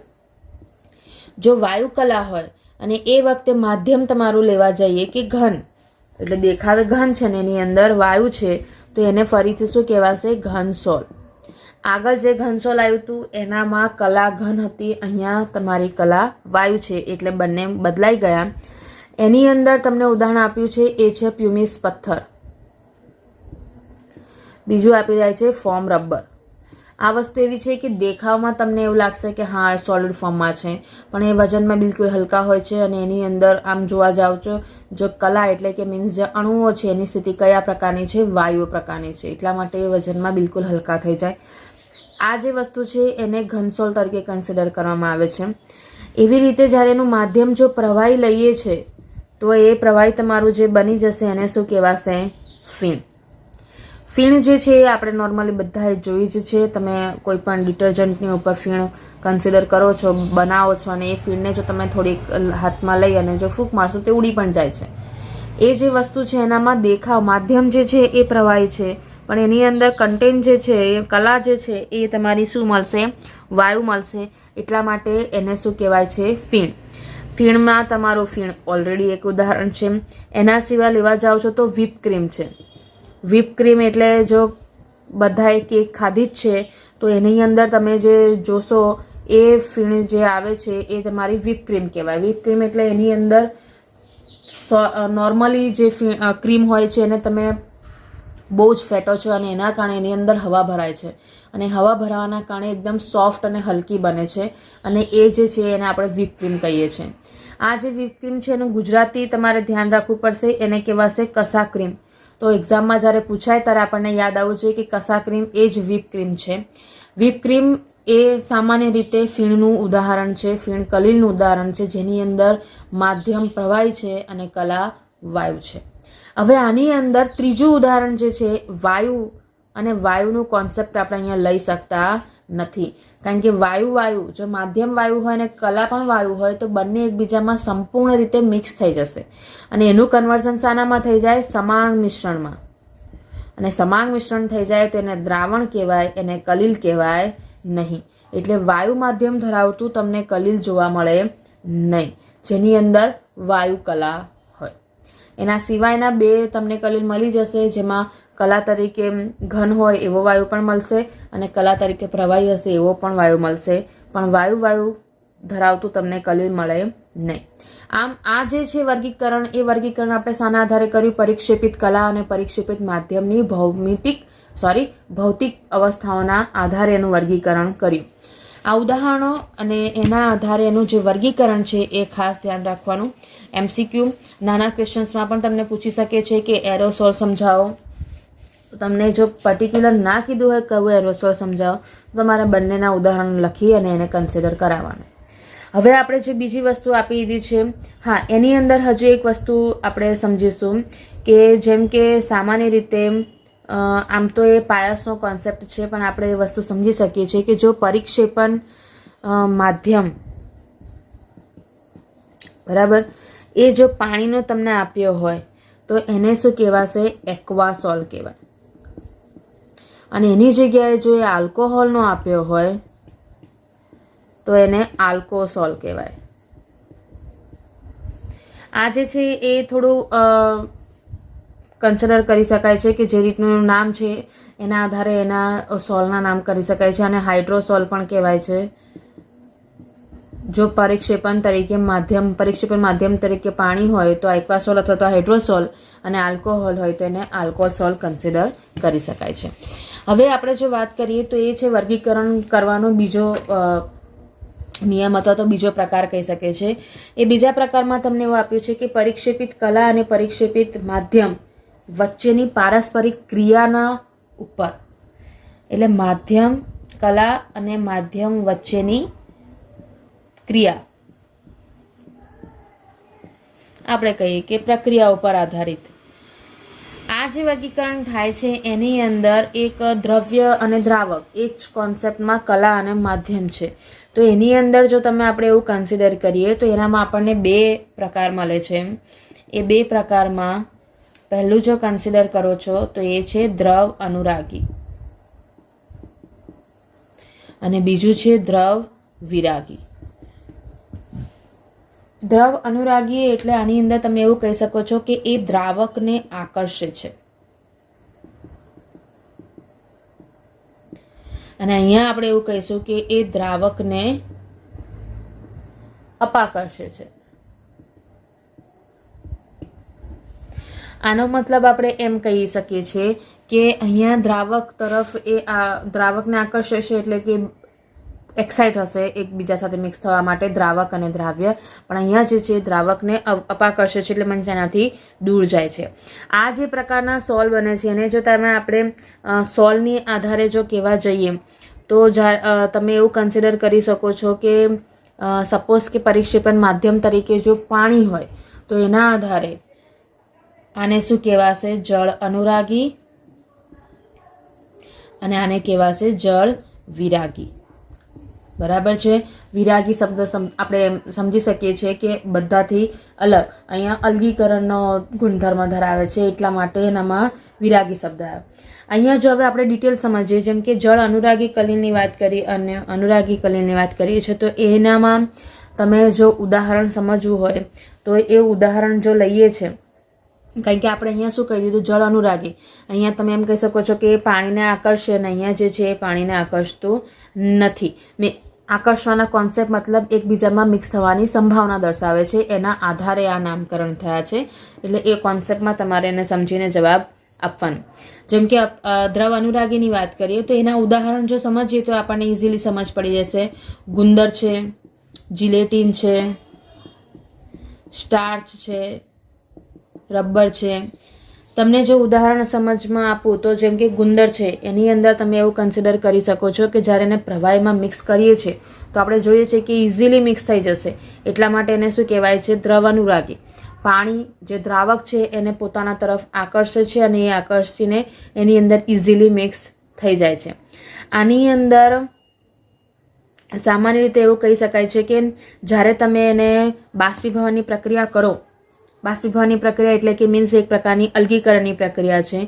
જો વાયુ કલા હોય અને એ વખતે માધ્યમ તમારું લેવા જઈએ કે ઘન, એટલે દેખાવે ઘન છે ને એની અંદર વાયુ છે, તો એને ફરીથી શું કહેવાશે? ઘનસોલ. આગળ જે ઘનસોલ આવ્યું હતું એનામાં કલા ઘન હતી, અહીંયા તમારી કલા વાયુ છે, એટલે બંને બદલાઈ ગયા. એની અંદર તમને ઉદાહરણ આપ્યું છે એ છે પ્યુમિસ પથ્થર. બીજું આપી જાય છે ફોર્મ રબર. આ વસ્તુ એવી છે કે દેખાવમાં તમને એવું લાગશે કે હા એ સોલિડ ફોર્મમાં છે, પણ એ વજનમાં બિલકુલ હલકા હોય છે. અને એની અંદર આમ જોવા જાવ છો જો કલા એટલે કે મીન્સ જે અણુઓ છે એની સ્થિતિ કયા પ્રકારની છે? વાયુ પ્રકારની છે, એટલા માટે એ વજનમાં બિલકુલ હલકા થઈ જાય. આ જે વસ્તુ છે એને ઘનસોલ તરીકે કન્સિડર કરવામાં આવે છે. એવી રીતે જ્યારે એનું માધ્યમ જો પ્રવાહી લઈએ છે તો એ પ્રવાહી તમારું જે બની જશે એને શું કહેવાશે? ફીણ. ફીણ જે છે એ આપણે નોર્મલી બધાએ જોઈ જ છે. તમે કોઈ પણ ડિટર્જન્ટની ઉપર ફીણ કન્સિડર કરો છો, બનાવો છો, અને એ ફીણને જો તમે થોડીક હાથમાં લઈ અને જો ફૂંક મારશો તો ઉડી પણ જાય છે. એ જે વસ્તુ છે એનામાં દેખાવ માધ્યમ જે છે એ પ્રવાહી છે, પણ એની અંદર કન્ટેન્ટ જે છે એ કલા જે છે એ તમારી શું મળશે? વાયુ મળશે. એટલા માટે એને શું કહેવાય છે? ફીણ. ફીણમાં તમારું ફીણ ઓલરેડી એક ઉદાહરણ છે. એના સિવાય લેવા જાઓ છો તો વ્હીપ ક્રીમ છે. વ્હીપ ક્રીમ એટલે જો બધાએ કેક ખાધી જ છે તો એની અંદર તમે જે જોશો એ ફીણ જે આવે છે એ તમારી વ્હીપ ક્રીમ કહેવાય. વ્હીપ ક્રીમ એટલે એની અંદર નોર્મલી જે ક્રીમ હોય છે એને તમે બહુ જ ફેટો છો અને એના કારણે એની અંદર હવા ભરાય છે, અને હવા ભરાવાના કારણે એકદમ સોફ્ટ અને હલકી બને છે, અને એ જે છે એને આપણે વ્હીપ ક્રીમ કહીએ છીએ. આ જે વ્હીપ ક્રીમ છે એનું ગુજરાતી તમારે ધ્યાન રાખવું પડશે, એને કહેવાશે કસા ક્રીમ. તો એક્ઝામમાં જ્યારે પૂછાય ત્યારે આપણને યાદ આવવું જોઈએ કે કસા ક્રીમ એ જ વ્હીપ ક્રીમ છે. વ્હીપ ક્રીમ એ સામાન્ય રીતે ફીણનું ઉદાહરણ છે, ફીણ કલીલનું ઉદાહરણ છે, જેની અંદર માધ્યમ પ્રવાહી છે અને કલા વાયુ છે. હવે આની અંદર ત્રીજું ઉદાહરણ જે છે વાયુ, અને વાયુનું કોન્સેપ્ટ આપણે અહીંયા લઈ શકતા નથી, કારણ કે વાયુ જો માધ્યમ વાયુ હોય અને કલા પણ વાયુ હોય તો બંને એકબીજામાં સંપૂર્ણ રીતે મિક્સ થઈ જશે, અને એનું કન્વર્ઝન શાનામાં થઈ જાય? સમાંગ મિશ્રણમાં. અને સમાંગ મિશ્રણ થઈ જાય તો એને દ્રાવણ કહેવાય, એને કલીલ કહેવાય નહીં. એટલે વાયુ માધ્યમ ધરાવતું તમને કલીલ જોવા મળે નહીં, જેની અંદર વાયુ કલા હોય. એના સિવાયના બે તમને કલીલ મળી જશે, જેમાં કલા તરીકે ઘન હોય એવો વાયુ પણ મળશે, અને કલા તરીકે પ્રવાહી હશે એવો પણ વાયુ મળશે, પણ વાયુ ધરાવતું તમને કલીલ મળે નહીં. આમ આ જે છે વર્ગીકરણ, એ વર્ગીકરણ આપણે શાના આધારે કર્યું? પરિક્ષેપિત કલા અને પરિક્ષેપિત માધ્યમની ભૌતિક અવસ્થાઓના આધારે એનું વર્ગીકરણ કર્યું. આ ઉદાહરણો અને એના આધારે એનું જે વર્ગીકરણ છે એ ખાસ ધ્યાન રાખવાનું. MCQ નાના ક્વેશ્ચન્સમાં પણ તમને પૂછી શકે છે કે એરોસોલ સમજાવો. તમને જો પર્ટિક્યુલર ના કીધું હોય કયું એરોસોલ સમજાવો, તો તમારે બંનેના ઉદાહરણ લખી અને એને કન્સિડર કરાવવાનું. હવે આપણે જે બીજી વસ્તુ આપી દીધી છે, હા, એની અંદર હજુ એક વસ્તુ આપણે સમજીશું કે જેમ કે સામાન્ય રીતે આમ તો એ પાયસનો કોન્સેપ્ટ છે, પણ આપણે એ વસ્તુ સમજી શકીએ છીએ કે જો પરિક્ષેપણ માધ્યમ બરાબર એ જો પાણીનો તમને આપ્યો હોય તો એને શું કહેવાશે? એક્વાસોલ કહેવાય. અને એની જગ્યાએ જો એ આલ્કોહોલનો આપ્યો હોય તો એને આલ્કોસોલ કહેવાય. આ જે છે એ થોડું કન્સિડર કરી શકાય છે કે જે રીતનું નામ છે એના આધારે એના સોલના નામ કરી શકાય છે અને હાઇડ્રોસોલ પણ કહેવાય છે. જો પરિક્ષેપણ માધ્યમ તરીકે પાણી હોય તો એક્વાસોલ અથવા તો હાઇડ્રોસોલ અને આલ્કોહોલ હોય તો એને આલ્કોસોલ કન્સિડર કરી શકાય છે. હવે આપણે જો વાત કરીએ તો એ છે વર્ગીકરણ કરવાનો બીજો નિયમ અથવા તો બીજો પ્રકાર કહી શકે છે. એ બીજા પ્રકારમાં તમને એવું આપ્યું છે કે પરિક્ષેપિત કલા અને પરિક્ષેપિત માધ્યમ વચ્ચેની પારસ્પરિક ક્રિયાના ઉપર, એટલે માધ્યમ કલા અને માધ્યમ વચ્ચેની ક્રિયા આપણે કહીએ કે પ્રક્રિયા ઉપર આધારિત આ જે વર્ગીકરણ થાય છે એની અંદર એક દ્રવ્ય અને દ્રાવક એક જ કોન્સેપ્ટમાં કલા અને માધ્યમ છે. તો એની અંદર જો તમે આપણે એવું કન્સિડર કરીએ તો એનામાં આપણને બે પ્રકાર મળે છે. એ બે પ્રકારમાં પહેલું જો કન્સિડર કરો છો તો એ છે દ્રવ અનુરાગી અને બીજું છે દ્રવ વિરાગી. દ્રવ અનુરાગી એટલે આની અંદર તમે એવું કહી શકો છો કે એ દ્રાવકને આકર્ષે છે અને અહીંયા આપણે એવું કહીશું કે એ દ્રાવકને અપાકર્ષે છે. આનો મતલબ આપણે એમ કહી શકીએ છીએ કે અહીંયા દ્રાવક તરફ એ દ્રાવકને આકર્ષે છે એટલે કે એક્સાઇટ હશે એકબીજા સાથે મિક્સ થવા માટે દ્રાવક અને દ્રાવ્ય, પણ અહીંયા જે છે દ્રાવકને અપાકર્ષે છે એટલે મીન્સ એનાથી દૂર જાય છે. આ જે પ્રકારના સોલ બને છે એને જો તમે આપણે સોલની આધારે જો કહેવા જઈએ તો તમે એવું કન્સિડર કરી શકો છો કે સપોઝ કે પરિક્ષેપણ માધ્યમ તરીકે જો પાણી હોય તો એના આધારે આને શું કહેવાશે? જળ અનુરાગી અને આને કહેવાશે જળ વિરાગી. બરાબર છે. વિરાગી શબ્દ આપણે સમજી શકીએ છીએ કે બધાથી અલગ, અહીંયા અલગીકરણનો ગુણધર્મ ધરાવે છે એટલા માટે એનામાં વિરાગી શબ્દ આવ્યો. અહીંયા જો હવે આપણે ડિટેલ સમજીએ, જેમ કે જળ અનુરાગી કલિલની વાત કરી અને અનુરાગી કલિલની વાત કરીએ છીએ તો એનામાં તમે જો ઉદાહરણ સમજવું હોય તો એ ઉદાહરણ જો લઈએ છે, કારણ કે આપણે અહીંયા શું કહી દીધું જળ અનુરાગી, અહીંયા તમે એમ કહી શકો છો કે પાણીને આકર્ષે અને અહીંયા જે છે એ પાણીને આકર્ષતું નથી. આકર્ષવાના કોન્સેપ્ટ મતલબ એકબીજામાં મિક્સ થવાની સંભાવના દર્શાવે છે, એના આધારે આ નામકરણ થયા છે. એટલે એ કોન્સેપ્ટમાં તમારે એને સમજીને જવાબ આપવાનો. જેમ કે દ્રવ અનુરાગીની વાત કરીએ તો એના ઉદાહરણ જો સમજીએ તો આપણને ઇઝીલી સમજ પડી જશે. ગુંદર છે, જિલેટીન છે, સ્ટાર્ચ છે, રબર છે. તમને જો ઉદાહરણ સમજમાં આપું તો જેમ કે ગુંદર છે એની અંદર તમે એવું કન્સિડર કરી શકો છો કે જ્યારે એને પ્રવાહીમાં મિક્સ કરીએ છીએ તો આપણે જોઈએ છીએ કે ઇઝીલી મિક્સ થઈ જશે, એટલા માટે એને શું કહેવાય છે? દ્રવ અનુરાગી. પાણી જે દ્રાવક છે એને પોતાના તરફ આકર્ષે છે અને એ આકર્ષીને એની અંદર ઇઝીલી મિક્સ થઈ જાય છે. આની અંદર સામાન્ય રીતે એવું કહી શકાય છે કે જ્યારે તમે એને બાષ્પીભવનની પ્રક્રિયા કરો, બાષ્પીભવનની પ્રક્રિયા એટલે કે મીન્સ એક પ્રકારની અલગીકરણની પ્રક્રિયા છે,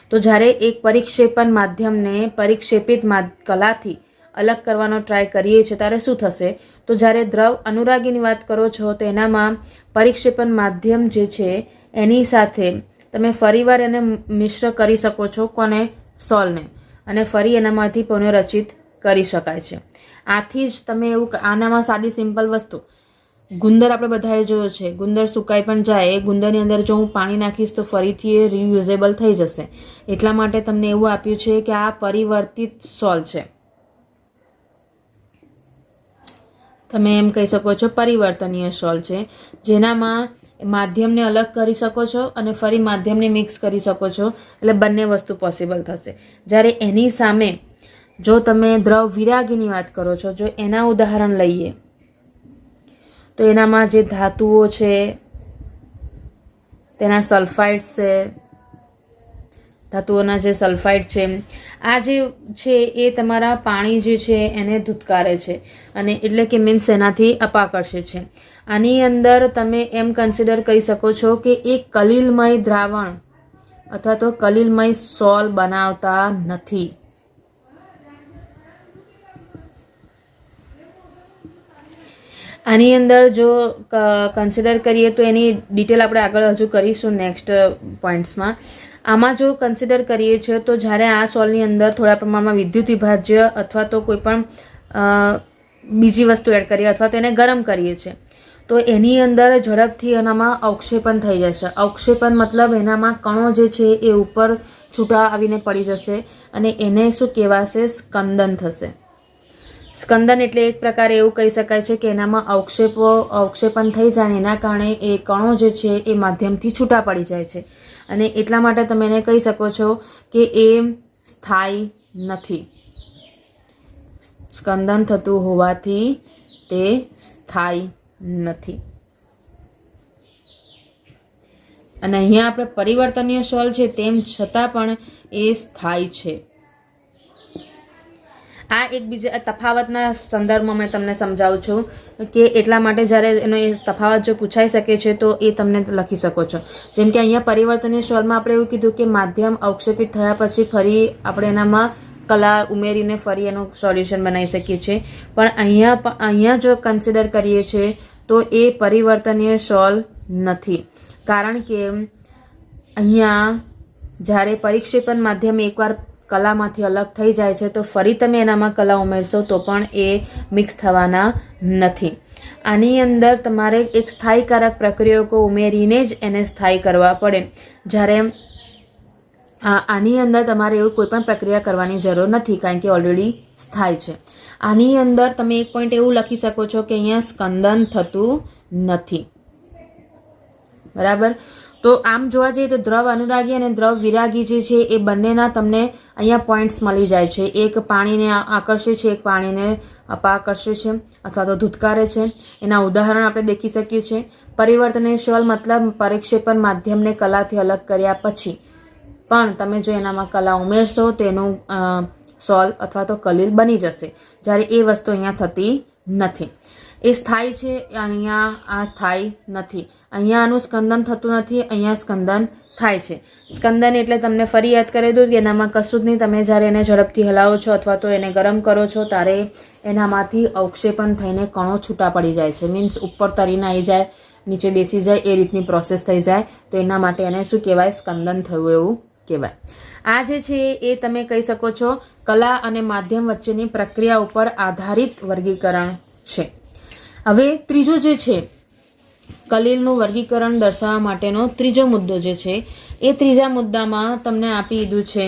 તો જ્યારે એક પરિક્ષેપણ માધ્યમને પરિક્ષેપિત કલાથી અલગ કરવાનો ટ્રાય કરીએ છીએ ત્યારે શું થશે? તો જ્યારે દ્રવ અનુરાગીની વાત કરો છો તો એનામાં પરિક્ષેપણ માધ્યમ જે છે એની સાથે તમે ફરીવાર એને મિશ્ર કરી શકો છો. કોને? સોલને. અને ફરી એનામાંથી પુનઃરચિત કરી શકાય છે. આથી જ તમે એવું આનામાં સાદી સિમ્પલ વસ્તુ, ગુંદર આપણે બધાએ જોયો છે, ગુંદર સુકાઈ પણ જાય, એ ગુંદરની અંદર જો હું પાણી નાખીશ તો ફરીથી એ રિયુઝેબલ થઈ જશે. એટલા માટે તમને એવું આપ્યું છે કે આ પરિવર્તિત સોલ છે. તમે એમ કહી શકો છો પરિવર્તનીય સોલ છે, જેનામાં માધ્યમને અલગ કરી શકો છો અને ફરી માધ્યમને મિક્સ કરી શકો છો, એટલે બંને વસ્તુ પોસિબલ થશે. જ્યારે એની સામે જો તમે દ્રવ વિરાગીની વાત કરો છો, જો એના ઉદાહરણ લઈએ તો એનામાં જે ધાતુઓ છે તેના સલ્ફાઇડ્સ છે, ધાતુઓના જે સલ્ફાઇડ છે, આ જે છે એ તમારા પાણી જે છે એને ધુતકારે છે અને એટલે કે મીન્સ એનાથી અપાકર્ષે છે. આની અંદર તમે એમ કન્સિડર કરી શકો છો કે એક કલિલમય દ્રાવણ અથવા તો કલિલમય સોલ બનાવતા નથી. આની અંદર જો કન્સિડર કરીએ તો એની ડિટેલ આપણે આગળ હજુ કરીશું નેક્સ્ટ પોઈન્ટ્સમાં. આમાં જો કન્સિડર કરીએ છીએ તો જ્યારે આ સોલ્વની અંદર થોડા પ્રમાણમાં વિદ્યુત વિભાજ્ય અથવા તો કોઈ પણ બીજી વસ્તુ એડ કરીએ અથવા તો એને ગરમ કરીએ છીએ તો એની અંદર ઝડપથી એનામાં અવક્ષેપન થઈ જશે. અવક્ષેપન મતલબ એનામાં કણો જે છે એ ઉપર છૂટા આવીને પડી જશે અને એને શું કહેવાશે? સ્કંદન થશે. સ્કંદન એટલે એક પ્રકારે એવું કહી શકાય છે કે એનામાં અવક્ષેપન થઈ જાય ને એના કારણે એ કણો જે છે એ માધ્યમથી છૂટા પડી જાય છે અને એટલા માટે તમે એને કહી શકો છો કે એ સ્થાયી નથી. સ્કંદન થતું હોવાથી તે સ્થાયી નથી. અને અહીંયા આપણે પરિવર્તનીય સોલ છે તેમ છતાં પણ એ સ્થાયી છે. આ એક બીજા તફાવતના સંદર્ભમાં મેં તમને સમજાવું છું કે એટલા માટે જ્યારે એનો એ તફાવત જો પૂછાઈ શકે છે તો એ તમને લખી શકો છો. જેમ કે અહીંયા પરિવર્તનીય સોલ્વમાં આપણે એવું કીધું કે માધ્યમ અવક્ષેપિત થયા પછી ફરી આપણે એનામાં કલા ઉમેરીને ફરી એનું સોલ્યુશન બનાવી શકીએ છીએ. પણ અહીંયા જો કન્સિડર કરીએ છીએ તો એ પરિવર્તનીય સોલ નથી. કારણ કે અહીંયા જ્યારે પરિક્ષેપણ માધ્યમ એકવાર કલામાંથી અલગ થઈ જાય છે તો ફરી તમે એનામાં કલા ઉમેરશો તો પણ એ મિક્સ થવાના નથી. આની અંદર તમારે એક સ્થાયીકારક પ્રક્રિયકો ઉમેરીને જ એને સ્થાયી કરવા પડે. જ્યારે આની અંદર તમારે એવું કોઈ પણ પ્રક્રિયા કરવાની જરૂર નથી કારણ કે ઓલરેડી સ્થાયી છે. આની અંદર તમે એક પોઈન્ટ એવું લખી શકો છો કે અહીંયા સ્કંદન થતું નથી. બરાબર. તો આમ જોવા જઈએ તો દ્રવ અનુરાગી અને દ્રવ વિરાગી જે છે એ બંનેના તમને અહીંયા પોઈન્ટ્સ મળી જાય છે. એક પાણીને આકર્ષે છે, એક પાણીને અપાકર્ષે છે અથવા તો ધૂતકારે છે. એના ઉદાહરણ આપણે દેખી શકીએ છીએ. પરિવર્તનીય સોલ મતલબ પરિક્ષેપણ માધ્યમને કલાથી અલગ કર્યા પછી પણ તમે જો એનામાં કલા ઉમેરશો તો એનું સોલ અથવા તો કલીલ બની જશે. જ્યારે એ વસ્તુ અહીંયા થતી નથી. એ સ્થાયી છે, અહીંયા આ સ્થાયી નથી. અહીંયા આનું સ્કંદન થતું નથી, અહીંયા સ્કંદન થાય છે. સ્કંદન એટલે તમને ફરી યાદ કરી દઉં કે એનામાં કશું જ નહીં. તમે જ્યારે એને ઝડપથી હલાવો છો અથવા તો એને ગરમ કરો છો ત્યારે એનામાંથી અવક્ષેપન થઈને કણો છૂટા પડી જાય છે. મીન્સ ઉપર તરીને આવી જાય, નીચે બેસી જાય, એ રીતની પ્રોસેસ થઈ જાય. તો એના માટે એને શું કહેવાય? સ્કંદન થયું એવું કહેવાય. આ જે છે એ તમે કહી શકો છો કલા અને માધ્યમ વચ્ચેની પ્રક્રિયા ઉપર આધારિત વર્ગીકરણ છે. હવે ત્રીજો જે છે કલીલનું વર્ગીકરણ દર્શાવવા માટેનો ત્રીજો મુદ્દો જે છે એ ત્રીજા મુદ્દામાં તમને આપી દીધું છે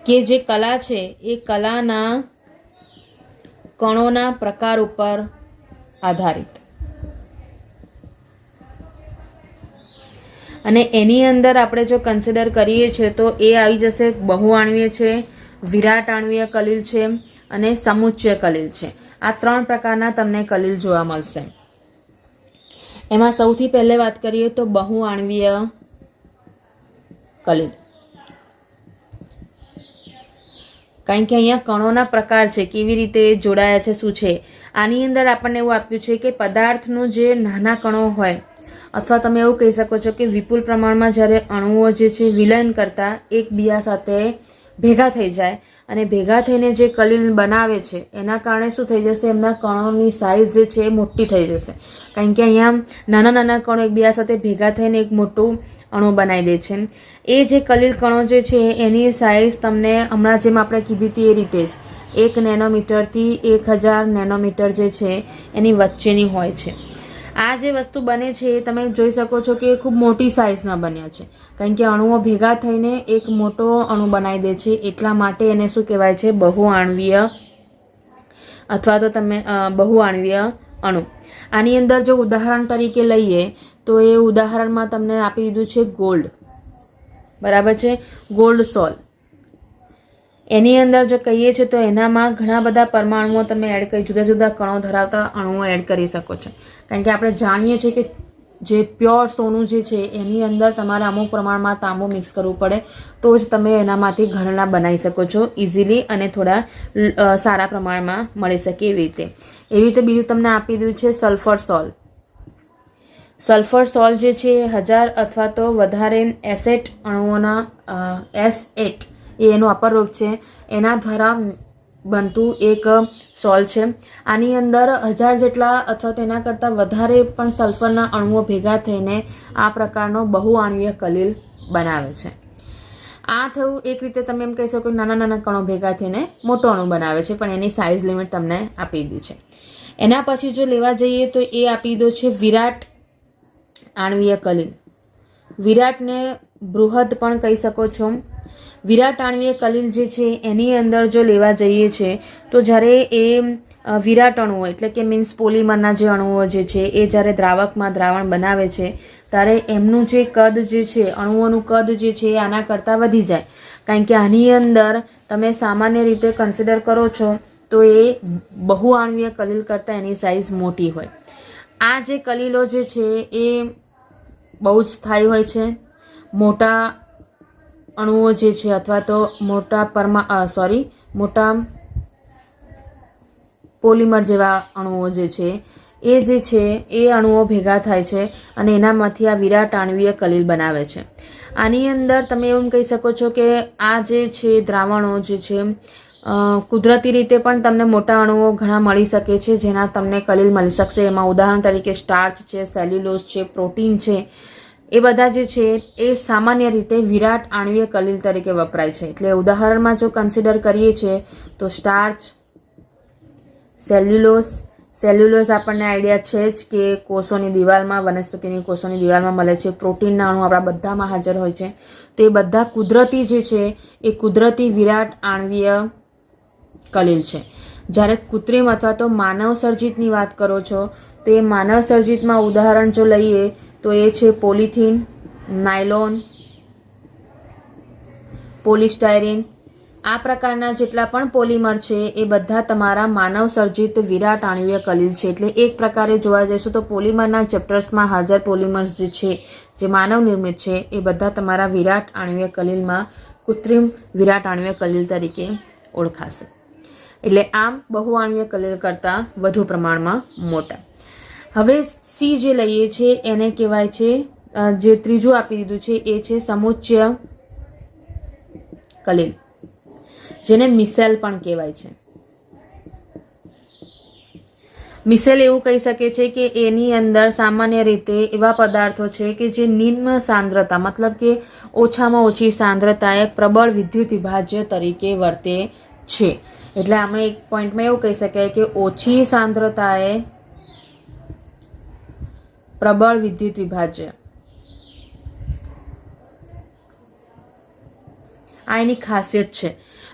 કે જે કલા છે એ કલાના કણોના પ્રકાર ઉપર આધારિત. અને એની અંદર આપણે જો કન્સિડર કરીએ છીએ તો એ આવી જશે બહુઆણ્વીય છે, વિરાટ આણ્વીય કલીલ છે અને સમુચ્ચય કલીલ છે. આ ત્રણ પ્રકારના તમને કલીલ જોવા મળશે. એમાં સૌથી પહેલે વાત કરીએ તો બહુઆણ્વીય કલીલ. કારણ કે અહીંયા કણોના પ્રકાર છે, કેવી રીતે જોડાયા છે, શું છે. આની અંદર આપણને એવું આપ્યું છે કે પદાર્થનું જે નાના કણો હોય અથવા તમે એવું કહી શકો છો કે વિપુલ પ્રમાણમાં જ્યારે અણુઓ જે છે વિલયન કરતા એકબીજા સાથે ભેગા થઈ જાય અને ભેગા થઈને જે કલીલ બનાવે છે એના કારણે શું થઈ જશે? એમના કણોની સાઇઝ જે છે એ મોટી થઈ જશે. કારણ કે અહીંયા નાના નાના કણો એકબીજા સાથે ભેગા થઈને એક મોટું અણુ બનાવી દે છે. એ જે કલીલ કણો જે છે એની સાઇઝ તમને હમણાં જેમ આપણે કીધી હતી એ રીતે જ 1 નેનોમીટરથી 1000 નેનોમીટર જે છે એની વચ્ચેની હોય છે. આ જે વસ્તુ બને છે એ તમે જોઈ શકો છો કે ખૂબ મોટી સાઇઝના બન્યા છે. કારણ કે અણુઓ ભેગા થઈને એક મોટો અણુ બનાવી દે છે. એટલા માટે એને શું કહેવાય છે? બહુઆણ્વીય અથવા તો તમે બહુઆણ્વીય અણુ. આની અંદર જો ઉદાહરણ તરીકે લઈએ તો એ ઉદાહરણમાં તમને આપી દીધું છે ગોલ્ડ. બરાબર છે? ગોલ્ડ સોલ. એની અંદર જો કહીએ છીએ તો એનામાં ઘણા બધા પરમાણુઓ તમે એડ કરી જુદા જુદા કણો ધરાવતા અણુઓ એડ કરી શકો છો. કારણ કે આપણે જાણીએ છીએ કે જે પ્યોર સોનું જે છે એની અંદર તમારે અમુક પ્રમાણમાં તાંબુ મિક્સ કરવું પડે તો જ તમે એનામાંથી ઘરેણાં બનાવી શકો છો ઇઝીલી અને થોડા સારા પ્રમાણમાં મળી શકે એવી રીતે. એવી રીતે બીજું તમને આપી દીધું છે સલ્ફર સોલ. સલ્ફર સોલ જે છે 1000 અથવા તો વધારે એસેટ અણુઓના S8 એ એનું અપર રૂપ છે. એના દ્વારા બનતું એક સોલ છે. આની અંદર 1000 જેટલા અથવા તેના કરતાં વધારે પણ સલ્ફરના અણુઓ ભેગા થઈને આ પ્રકારનો બહુઆણ્વીય કલીલ બનાવે છે. આ થયું એક રીતે તમે એમ કહી શકો નાના નાના કણો ભેગા થઈને મોટો અણુ બનાવે છે, પણ એની સાઇઝ લિમિટ તમને આપી દીધી છે. એના પછી જો લેવા જઈએ તો એ આપી દો છે વિરાટ આણ્વીય કલીલ. વિરાટને બૃહદ પણ કહી શકો છો. વિરાટ આણ્વીય કલીલ જે છે એની અંદર જો લેવા જઈએ છે તો જ્યારે એ વિરાટ અણુઓ એટલે કે મીન્સ પોલિમરના જે અણુઓ જે છે એ જ્યારે દ્રાવકમાં દ્રાવણ બનાવે છે ત્યારે એમનું જે કદ જે છે અણુઓનું કદ જે છે એ આના કરતાં વધી જાય, કારણ કે આની અંદર તમે સામાન્ય રીતે કન્સિડર કરો છો તો એ બહુઆણ્વીય કલીલ કરતાં એની સાઇઝ મોટી હોય. આ જે કલીલો જે છે એ બહુ જ સ્થાયી હોય છે. મોટા અણુઓ જે છે અથવા તો મોટા પોલિમર જેવા અણુઓ જે છે એ અણુઓ ભેગા થાય છે અને એનામાંથી આ વિરાટ આણ્વીય કલીલ બનાવે છે. આની અંદર તમે એવું કહી શકો છો કે આ જે છે દ્રાવણો જે છે કુદરતી રીતે પણ તમને મોટા અણુઓ ઘણા મળી શકે છે જેના તમને કલીલ મળી શકશે. એમાં ઉદાહરણ તરીકે સ્ટાર્ચ છે, સેલ્યુલોઝ છે, પ્રોટીન છે, એ બધા જે છે એ સામાન્ય રીતે વિરાટ આણ્વીય કલીલ તરીકે વપરાય છે. એટલે ઉદાહરણમાં જો કન્સિડર કરીએ છીએ તો સ્ટાર્ચ, સેલ્યુલોઝ આપણને આઈડિયા છે જ કે કોષોની દિવાલમાં, વનસ્પતિની કોષોની દિવાલમાં મળે છે. પ્રોટીનના અણુ આપણા બધામાં હાજર હોય છે. તો એ બધા કુદરતી જે છે એ કુદરતી વિરાટ આણ્વીય કલીલ છે. જ્યારે કૃત્રિમ અથવા તો માનવ સર્જિતની વાત કરો છો તો એ માનવ સર્જિતમાં ઉદાહરણ જો લઈએ તો એ છે પોલિથીન, નાયલોન, પોલિસ્ટાયરીન. આ પ્રકારના જેટલા પણ પોલિમર છે એ બધા તમારા માનવ સર્જિત વિરાટ આણ્વીય કલીલ છે. એટલે એક પ્રકારે જોવા જઈશું તો પોલિમરના ચેપ્ટર્સમાં હાજર પોલિમર્સ જે છે જે માનવ નિર્મિત છે એ બધા તમારા વિરાટ આણ્વીય કલીલમાં કૃત્રિમ વિરાટ આણ્વીય કલીલ તરીકે ઓળખાશે. એટલે આમ બહુઆણ્વીય કલીલ કરતાં વધુ પ્રમાણમાં મોટા. હવે સી જે લઈએ છીએ એને કહેવાય છે, જે ત્રીજું આપી દીધું છે એ છે સમુચ્ચય કલીલ, જેને મિસેલ પણ કહેવાય છે. મિસેલ એવું કહી શકે છે કે એની અંદર સામાન્ય રીતે એવા પદાર્થો છે કે જે નિમ્ન સાંદ્રતા મતલબ કે ઓછામાં ઓછી સાંદ્રતાએ પ્રબળ વિદ્યુત વિભાજ્ય તરીકે વર્તે છે. એટલે આપણે એક પોઈન્ટમાં એવું કહી શકાય કે ઓછી સાંદ્રતાએ પ્રબળ વિદ્યુત વિભાજ્ય, આ એની ખાસિયત છે.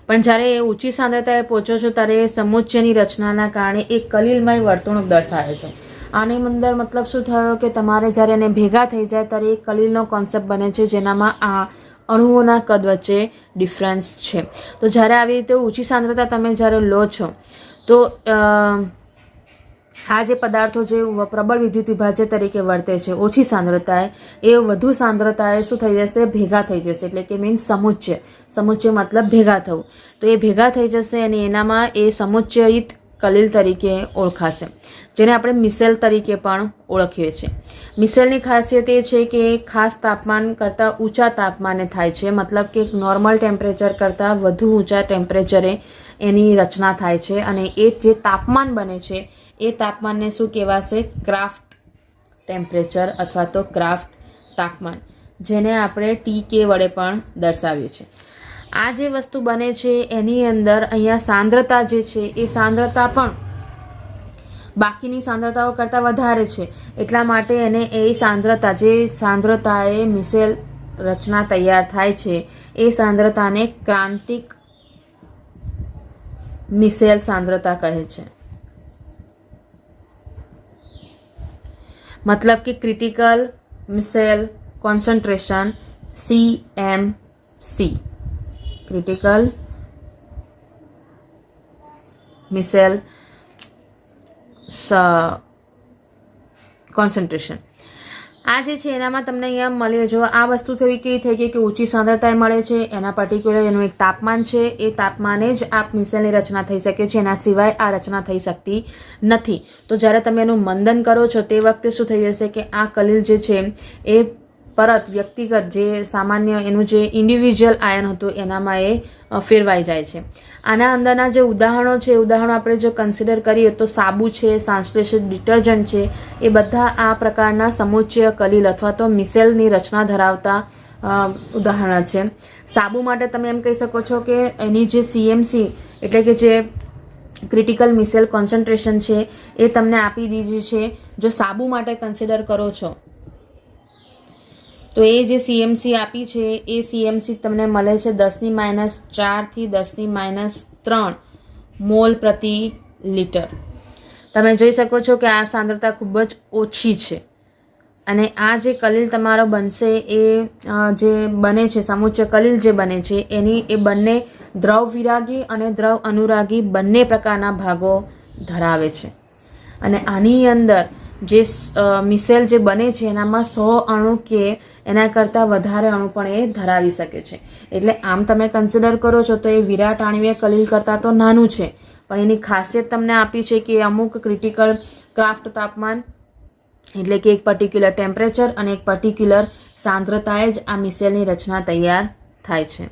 પણ જ્યારે એ ઊંચી સાંદ્રતાએ પહોંચો છો ત્યારે સમુચ્ચયની રચનાના કારણે એક કલીલમય વર્તણૂક દર્શાવે છે. આની અંદર મતલબ શું થયો કે તમારે જ્યારે એને ભેગા થઈ જાય ત્યારે એક કલીલનો કોન્સેપ્ટ બને છે જેનામાં આ અણુઓના કદ વચ્ચે ડિફરન્સ છે. તો જ્યારે આવી રીતે ઊંચી સાંદ્રતા તમે જ્યારે લો છો તો આ જે પદાર્થો જે પ્રબળ વિદ્યુત વિભાજ્ય તરીકે વર્તે છે ઓછી સાંદ્રતાએ, એ વધુ સાંદ્રતાએ શું થઈ જશે, ભેગા થઈ જશે. એટલે કે મીન્સ સમુચ્ચય મતલબ ભેગા થવું. તો એ ભેગા થઈ જશે અને એનામાં એ સમુચ્ચયિત કલીલ તરીકે ઓળખાશે, જેને આપણે મિસેલ તરીકે પણ ઓળખીએ છીએ. મિસેલની ખાસિયત એ છે કે ખાસ તાપમાન કરતાં ઊંચા તાપમાને થાય છે. મતલબ કે નોર્મલ ટેમ્પરેચર કરતાં વધુ ઊંચા ટેમ્પરેચરે એની રચના થાય છે અને એ જે તાપમાન બને છે એ તાપમાનને શું કહેવાશે, ક્રાફ્ટ ટેમ્પરેચર અથવા તો ક્રાફ્ટ તાપમાન, જેને આપણે TK વડે પણ દર્શાવીએ છીએ. આ જે વસ્તુ બને છે એની અંદર અહીંયા સાંદ્રતા જે છે એ સાંદ્રતા પણ બાકીની સાંદ્રતાઓ કરતાં વધારે છે. એટલા માટે એને એ સાંદ્રતાએ મિસેલ રચના તૈયાર થાય છે એ સાંદ્રતાને ક્રાંતિક મિસેલ સાંદ્રતા કહે છે. मतलब कि critical micelle concentration CMC, critical micelle concentration. આ જે છે એનામાં તમને અહીંયા મળે, જો આ વસ્તુ કેવી થઈ ગઈ કે ઊંચી સાંદ્રતાએ મળે છે, એના પર્ટિક્યુલર એનું એક તાપમાન છે, એ તાપમાને જ આ મિસેલની રચના થઈ શકે છે, એના સિવાય આ રચના થઈ શકતી નથી. તો જ્યારે તમે એનું મંદન કરો છો તે વખતે શું થઈ જશે કે આ કલીલ જે છે એ પરત વ્યક્તિગત જે સામાન્ય એનું જે ઇન્ડિવિજ્યુઅલ આયન હતું એનામાં એ ફેરવાઈ જાય છે. આના અંદરના જે ઉદાહરણો છે, ઉદાહરણો આપણે જો કન્સિડર કરીએ તો સાબુ છે, સંશ્લેષિત ડિટર્જન્ટ છે, એ બધા આ પ્રકારના સમુચ્ચય કલીલ અથવા તો મિસેલની રચના ધરાવતા ઉદાહરણ છે. સાબુ માટે તમે એમ કહી શકો છો કે એની જે CMC એટલે કે જે ક્રિટિકલ મિસેલ કોન્સન્ટ્રેશન છે એ તમને આપી દીધી છે. જો સાબુ માટે કન્સિડર કરો છો તો એ જે CMC આપી છે એ CMC તમને મળે છે 10⁻⁴ થી 10⁻³ મોલ પ્રતિ લિટર. તમે જોઈ શકો છો કે આ સાંદ્રતા ખૂબ જ ઓછી છે અને આ જે કલીલ તમારો બનશે એ જે બને છે સમુચ્ચય કલીલ જે બને છે એ બંને દ્રવ વિરાગી અને દ્રવ અનુરાગી બંને પ્રકારના ભાગો ધરાવે છે. અને આની અંદર જે મિસેલ જે બને છે એનામાં 100 અણુ કે એના કરતાં વધારે અણુ પણ એ ધરાવી શકે છે. એટલે આમ તમે કન્સિડર કરો છો તો એ વિરાટ આણ્વીય કલીલ કરતાં તો નાનું છે, પણ એની ખાસિયત તમને આપી છે કે અમુક ક્રિટિકલ ક્રાફ્ટ તાપમાન એટલે કે એક પર્ટિક્યુલર ટેમ્પરેચર અને એક પર્ટિક્યુલર સાંદ્રતાએ જ આ મિસેલની રચના તૈયાર થાય છે.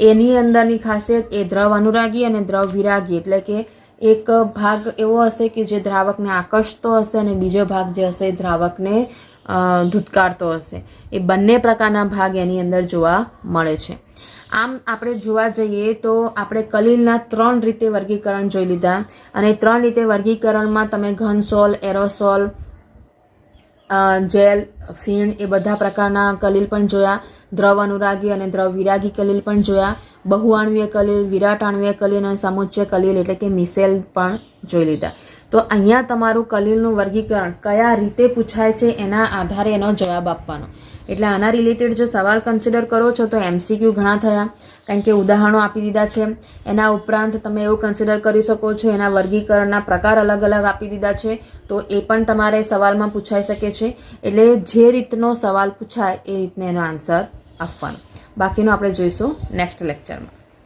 એની અંદરની ખાસિયત એ દ્રવ અનુરાગી અને દ્રવ વિરાગી એટલે કે એક ભાગ એવો હશે કે જે દ્રાવકને આકર્ષતો હશે અને બીજો ભાગ જે હશે એ દ્રાવકને ધૂતકારતો હશે. એ બંને પ્રકારના ભાગ એની અંદર જોવા મળે છે. આમ આપણે જોવા જઈએ તો આપણે કલીલના 3 રીતે વર્ગીકરણ જોઈ લીધા અને 3 રીતે વર્ગીકરણમાં તમે ઘન સોલ, એરોસોલ, જેલ, ફીણ એ બધા પ્રકારના કલીલ પણ જોયા, દ્રવ અનુરાગી અને દ્રવ વિરાગી કલીલ પણ જોયા, બહુઆણ્વીય કલીલ, વિરાટ આણ્વીય કલીલ અને સમુચ્ચય કલીલ એટલે કે મિસેલ પણ જોઈ લીધા. તો અહીંયા તમારું કલીલનું વર્ગીકરણ કયા રીતે પૂછાય છે એના આધારે એનો જવાબ આપવાનો. એટલે આના રિલેટેડ જો સવાલ કન્સિડર કરો છો તો MCQ ઘણા થયા, કારણ કે ઉદાહરણો આપી દીધા છે. એના ઉપરાંત તમે એવું કન્સિડર કરી શકો છો એના વર્ગીકરણના પ્રકાર અલગ અલગ આપી દીધા છે, તો એ પણ તમારે સવાલમાં પૂછાઈ શકે છે. એટલે જે રીતનો સવાલ પૂછાય એ રીતને એનો આન્સર આપવાનો. બાકીનું આપણે જોઈશું નેક્સ્ટ લેક્ચરમાં.